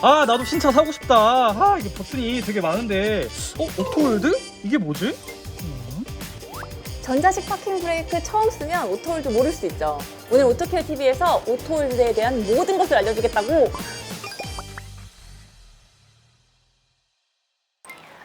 아, 나도 신차 사고 싶다. 아, 이게 버튼이 되게 많은데. 오토홀드? 이게 뭐지? 전자식 파킹 브레이크 처음 쓰면 오토홀드 모를 수 있죠. 오늘 오토케어 TV에서 오토홀드에 대한 모든 것을 알려주겠다고.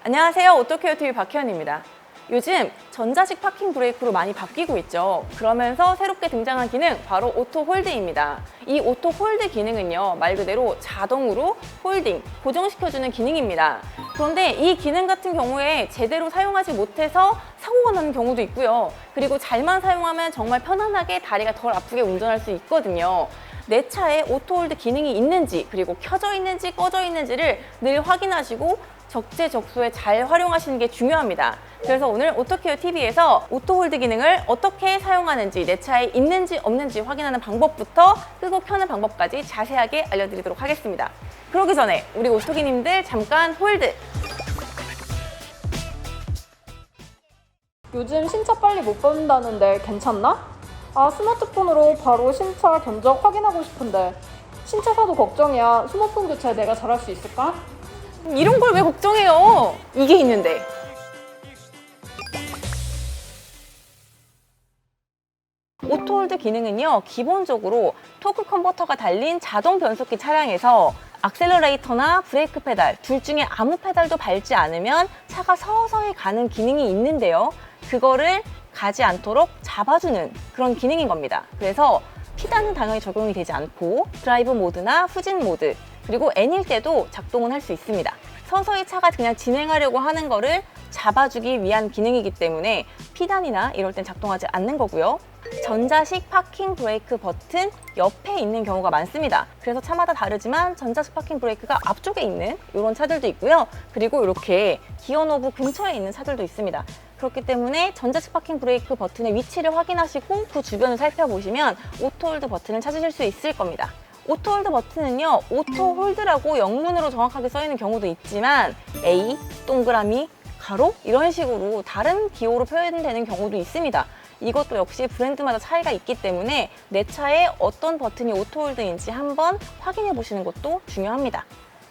안녕하세요. 오토케어 TV 박혜연입니다. 요즘 전자식 파킹 브레이크로 많이 바뀌고 있죠. 그러면서 새롭게 등장한 기능 바로 오토 홀드입니다. 이 오토 홀드 기능은요, 말 그대로 자동으로 홀딩, 고정시켜주는 기능입니다. 그런데 이 기능 같은 경우에 제대로 사용하지 못해서 사고가 나는 경우도 있고요. 그리고 잘만 사용하면 정말 편안하게 다리가 덜 아프게 운전할 수 있거든요. 내 차에 오토 홀드 기능이 있는지, 그리고 켜져 있는지 꺼져 있는지를 늘 확인하시고 적재적소에 잘 활용하시는 게 중요합니다. 그래서 오늘 오토케어 TV에서 오토홀드 기능을 어떻게 사용하는지, 내 차에 있는지 없는지 확인하는 방법부터 끄고 켜는 방법까지 자세하게 알려드리도록 하겠습니다. 그러기 전에 우리 오토기님들 잠깐 홀드! 요즘 신차 빨리 못 받는다는데 괜찮나? 아, 스마트폰으로 바로 신차 견적 확인하고 싶은데 신차 사도 걱정이야. 스마트폰 교체 내가 잘할 수 있을까? 이런 걸 왜 걱정해요? 이게 있는데. 오토홀드 기능은요, 기본적으로 토크 컨버터가 달린 자동 변속기 차량에서 악셀러레이터나 브레이크 페달 둘 중에 아무 페달도 밟지 않으면 차가 서서히 가는 기능이 있는데요. 그거를 가지 않도록 잡아주는 그런 기능인 겁니다. 그래서 피단은 당연히 적용이 되지 않고 드라이브 모드나 후진 모드, 그리고 N일 때도 작동은 할 수 있습니다. 서서히 차가 그냥 진행하려고 하는 거를 잡아주기 위한 기능이기 때문에 피단이나 이럴 땐 작동하지 않는 거고요. 전자식 파킹 브레이크 버튼 옆에 있는 경우가 많습니다. 그래서 차마다 다르지만 전자식 파킹 브레이크가 앞쪽에 있는 이런 차들도 있고요. 그리고 이렇게 기어 노브 근처에 있는 차들도 있습니다. 그렇기 때문에 전자식 파킹 브레이크 버튼의 위치를 확인하시고 그 주변을 살펴보시면 오토홀드 버튼을 찾으실 수 있을 겁니다. 오토홀드 버튼은요, 오토홀드라고 영문으로 정확하게 써있는 경우도 있지만 A, 동그라미, 가로 이런 식으로 다른 기호로 표현되는 경우도 있습니다. 이것도 역시 브랜드마다 차이가 있기 때문에 내 차에 어떤 버튼이 오토홀드인지 한번 확인해 보시는 것도 중요합니다.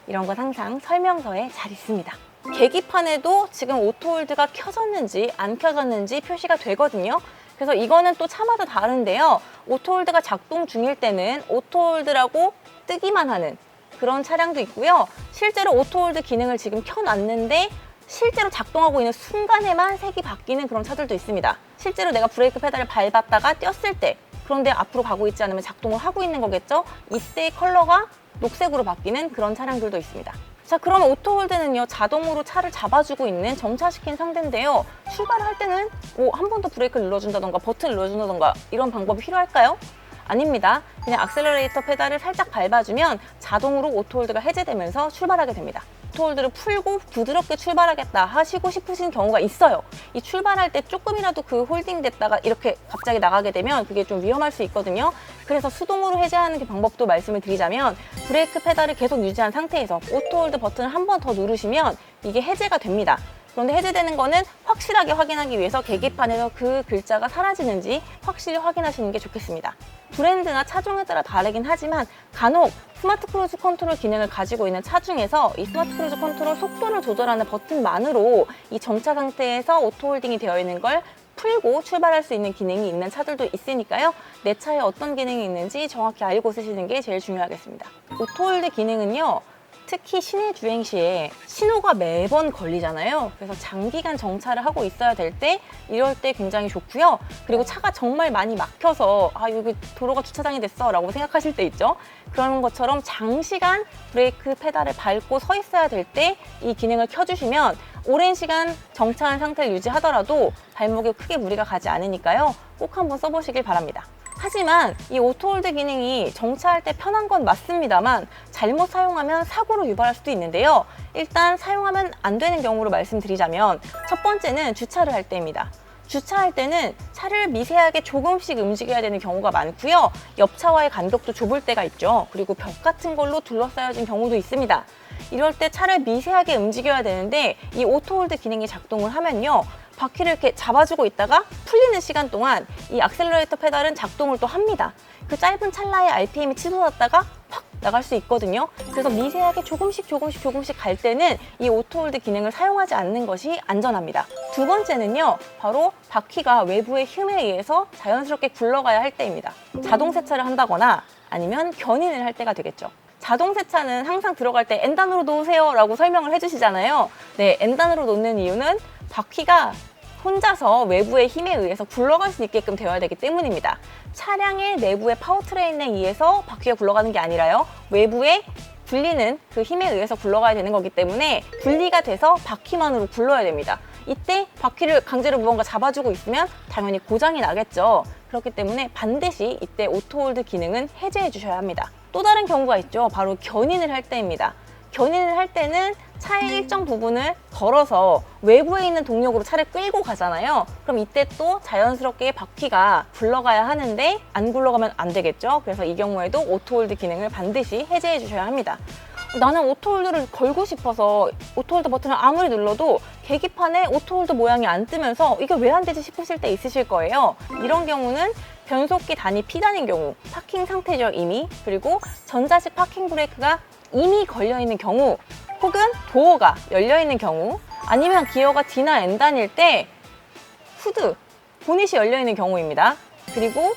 이런 건 항상 설명서에 잘 있습니다. 계기판에도 지금 오토홀드가 켜졌는지 안 켜졌는지 표시가 되거든요. 그래서 이거는 또 차마다 다른데요. 오토홀드가 작동 중일 때는 오토홀드라고 뜨기만 하는 그런 차량도 있고요. 실제로 오토홀드 기능을 지금 켜놨는데 실제로 작동하고 있는 순간에만 색이 바뀌는 그런 차들도 있습니다. 실제로 내가 브레이크 페달을 밟았다가 뗐을 때, 그런데 앞으로 가고 있지 않으면 작동을 하고 있는 거겠죠? 이때 컬러가 녹색으로 바뀌는 그런 차량들도 있습니다. 자, 그러면 오토홀드는요, 자동으로 차를 잡아주고 있는 정차시킨 상태인데요. 출발할 때는 한 번 더 브레이크를 눌러준다던가 버튼을 눌러준다던가 이런 방법이 필요할까요? 아닙니다. 그냥 악셀러레이터 페달을 살짝 밟아주면 자동으로 오토홀드가 해제되면서 출발하게 됩니다. 오토홀드를 풀고 부드럽게 출발하겠다 하시고 싶으신 경우가 있어요. 이 출발할 때 조금이라도 그 홀딩 됐다가 이렇게 갑자기 나가게 되면 그게 좀 위험할 수 있거든요. 그래서 수동으로 해제하는 방법도 말씀을 드리자면 브레이크 페달을 계속 유지한 상태에서 오토홀드 버튼을 한 번 더 누르시면 이게 해제가 됩니다. 그런데 해제되는 거는 확실하게 확인하기 위해서 계기판에서 그 글자가 사라지는지 확실히 확인하시는 게 좋겠습니다. 브랜드나 차종에 따라 다르긴 하지만 간혹 스마트 크루즈 컨트롤 기능을 가지고 있는 차 중에서 이 스마트 크루즈 컨트롤 속도를 조절하는 버튼만으로 이 정차 상태에서 오토홀딩이 되어 있는 걸 풀고 출발할 수 있는 기능이 있는 차들도 있으니까요. 내 차에 어떤 기능이 있는지 정확히 알고 쓰시는 게 제일 중요하겠습니다. 오토홀드 기능은요, 특히 시내 주행 시에 신호가 매번 걸리잖아요. 그래서 장기간 정차를 하고 있어야 될 때 이럴 때 굉장히 좋고요. 그리고 차가 정말 많이 막혀서 여기 도로가 주차장이 됐어 라고 생각하실 때 있죠. 그런 것처럼 장시간 브레이크 페달을 밟고 서 있어야 될 때 이 기능을 켜주시면 오랜 시간 정차한 상태를 유지하더라도 발목에 크게 무리가 가지 않으니까요. 꼭 한번 써보시길 바랍니다. 하지만 이 오토홀드 기능이 정차할 때 편한 건 맞습니다만 잘못 사용하면 사고로 유발할 수도 있는데요. 일단 사용하면 안 되는 경우로 말씀드리자면 첫 번째는 주차를 할 때입니다. 주차할 때는 차를 미세하게 조금씩 움직여야 되는 경우가 많고요. 옆차와의 간격도 좁을 때가 있죠. 그리고 벽 같은 걸로 둘러싸여진 경우도 있습니다. 이럴 때 차를 미세하게 움직여야 되는데 이 오토홀드 기능이 작동을 하면요, 바퀴를 이렇게 잡아주고 있다가 풀리는 시간 동안 이 악셀러레이터 페달은 작동을 또 합니다. 그 짧은 찰나에 RPM이 치솟았다가 확 나갈 수 있거든요. 그래서 미세하게 조금씩 갈 때는 이 오토홀드 기능을 사용하지 않는 것이 안전합니다. 두 번째는요, 바로 바퀴가 외부의 힘에 의해서 자연스럽게 굴러가야 할 때입니다. 자동 세차를 한다거나 아니면 견인을 할 때가 되겠죠. 자동 세차는 항상 들어갈 때 N단으로 놓으세요 라고 설명을 해주시잖아요. 네, N단으로 놓는 이유는 바퀴가 혼자서 외부의 힘에 의해서 굴러갈 수 있게끔 되어야 되기 때문입니다. 차량의 내부의 파워트레인에 의해서 바퀴가 굴러가는 게 아니라요, 외부에 불리는 그 힘에 의해서 굴러가야 되는 거기 때문에 분리가 돼서 바퀴만으로 굴러야 됩니다. 이때 바퀴를 강제로 무언가 잡아주고 있으면 당연히 고장이 나겠죠. 그렇기 때문에 반드시 이때 오토홀드 기능은 해제해 주셔야 합니다. 또 다른 경우가 있죠. 바로 견인을 할 때입니다. 견인을 할 때는 차의 일정 부분을 걸어서 외부에 있는 동력으로 차를 끌고 가잖아요. 그럼 이때 또 자연스럽게 바퀴가 굴러가야 하는데 안 굴러가면 안 되겠죠. 그래서 이 경우에도 오토홀드 기능을 반드시 해제해 주셔야 합니다. 나는 오토홀드를 걸고 싶어서 오토홀드 버튼을 아무리 눌러도 계기판에 오토홀드 모양이 안 뜨면서 이게 왜 안 되지 싶으실 때 있으실 거예요. 이런 경우는 변속기 단이 피단인 경우, 파킹 상태죠 이미, 그리고 전자식 파킹 브레이크가 이미 걸려있는 경우, 혹은 도어가 열려있는 경우, 아니면 기어가 D나 N단일 때 후드, 보닛이 열려있는 경우입니다. 그리고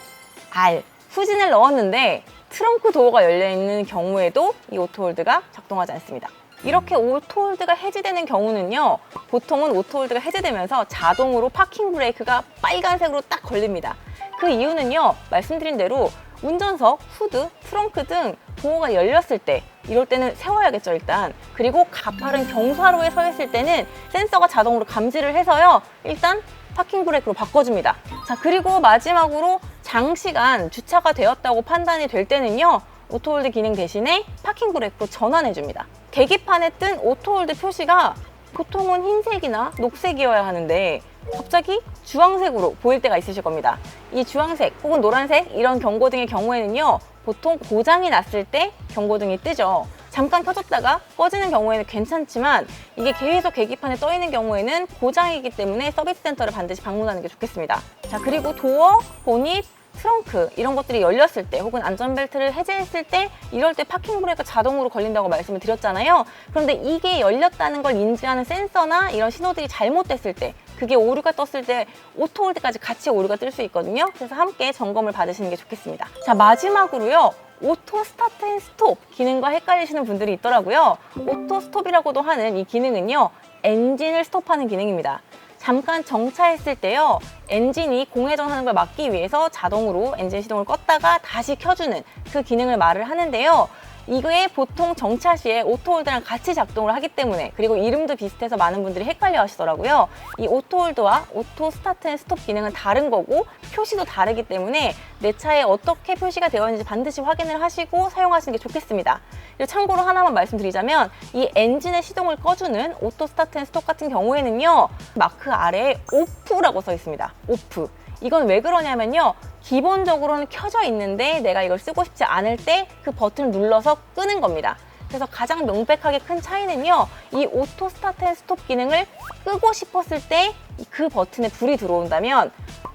R, 후진을 넣었는데 트렁크 도어가 열려있는 경우에도 이 오토홀드가 작동하지 않습니다. 이렇게 오토홀드가 해제되는 경우는요, 보통은 오토홀드가 해제되면서 자동으로 파킹 브레이크가 빨간색으로 딱 걸립니다. 그 이유는요, 말씀드린 대로 운전석, 후드, 트렁크 등 도어가 열렸을 때, 이럴 때는 세워야겠죠 일단. 그리고 가파른 경사로에 서 있을 때는 센서가 자동으로 감지를 해서요, 일단 파킹 브레이크로 바꿔줍니다. 자, 그리고 마지막으로 장시간 주차가 되었다고 판단이 될 때는요, 오토홀드 기능 대신에 파킹 브레이크로 전환해줍니다. 계기판에 뜬 오토홀드 표시가 보통은 흰색이나 녹색이어야 하는데 갑자기 주황색으로 보일 때가 있으실 겁니다. 이 주황색 혹은 노란색 이런 경고등의 경우에는요, 보통 고장이 났을 때 경고등이 뜨죠. 잠깐 켜졌다가 꺼지는 경우에는 괜찮지만 이게 계속 계기판에 떠 있는 경우에는 고장이기 때문에 서비스 센터를 반드시 방문하는 게 좋겠습니다. 자, 그리고 도어, 보닛, 트렁크 이런 것들이 열렸을 때 혹은 안전벨트를 해제했을 때, 이럴 때 파킹 브레이크가 자동으로 걸린다고 말씀을 드렸잖아요. 그런데 이게 열렸다는 걸 인지하는 센서나 이런 신호들이 잘못됐을 때, 그게 오류가 떴을 때 오토홀드까지 같이 오류가 뜰 수 있거든요. 그래서 함께 점검을 받으시는 게 좋겠습니다. 자, 마지막으로요, 오토 스타트 앤 스톱 기능과 헷갈리시는 분들이 있더라고요. 오토 스톱이라고도 하는 이 기능은요, 엔진을 스톱하는 기능입니다. 잠깐 정차했을 때요, 엔진이 공회전하는 걸 막기 위해서 자동으로 엔진 시동을 껐다가 다시 켜주는 그 기능을 말을 하는데요. 이거에 보통 정차 시에 오토홀드랑 같이 작동을 하기 때문에, 그리고 이름도 비슷해서 많은 분들이 헷갈려 하시더라고요. 이 오토홀드와 오토 스타트 앤 스톱 기능은 다른 거고 표시도 다르기 때문에 내 차에 어떻게 표시가 되어 있는지 반드시 확인을 하시고 사용하시는 게 좋겠습니다. 그리고 참고로 하나만 말씀드리자면, 이 엔진의 시동을 꺼주는 오토 스타트 앤 스톱 같은 경우에는요, 마크 아래에 오프라고 써 있습니다. 오프. 이건 왜 그러냐면요, 기본적으로는 켜져 있는데 내가 이걸 쓰고 싶지 않을 때 그 버튼을 눌러서 끄는 겁니다. 그래서 가장 명백하게 큰 차이는요, 이 오토 스타트 앤 스톱 기능을 끄고 싶었을 때 그 버튼에 불이 들어온다면,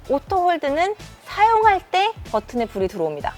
오토 홀드는 사용할 때 버튼에 불이 들어옵니다.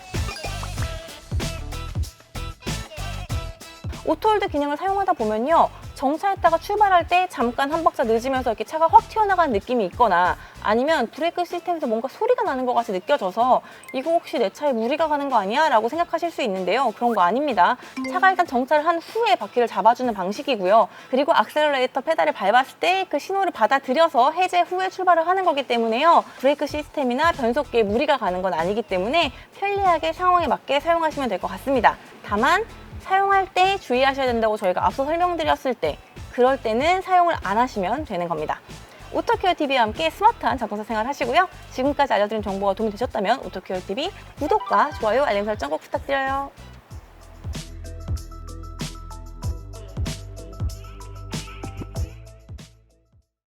오토홀드 기능을 사용하다 보면요, 정차했다가 출발할 때 잠깐 한 박자 늦으면서 이렇게 차가 확 튀어나가는 느낌이 있거나, 아니면 브레이크 시스템에서 뭔가 소리가 나는 것 같이 느껴져서 이거 혹시 내 차에 무리가 가는 거 아니야? 라고 생각하실 수 있는데요. 그런 거 아닙니다. 차가 일단 정차를 한 후에 바퀴를 잡아주는 방식이고요. 그리고 악셀러레이터 페달을 밟았을 때 그 신호를 받아들여서 해제 후에 출발을 하는 거기 때문에요, 브레이크 시스템이나 변속기에 무리가 가는 건 아니기 때문에 편리하게 상황에 맞게 사용하시면 될 것 같습니다. 다만 사용할 때 주의하셔야 된다고 저희가 앞서 설명드렸을 때, 그럴 때는 사용을 안 하시면 되는 겁니다. 오토케어TV와 함께 스마트한 자동차 생활 하시고요. 지금까지 알려드린 정보가 도움이 되셨다면 오토케어TV 구독과 좋아요, 알림 설정 꼭 부탁드려요.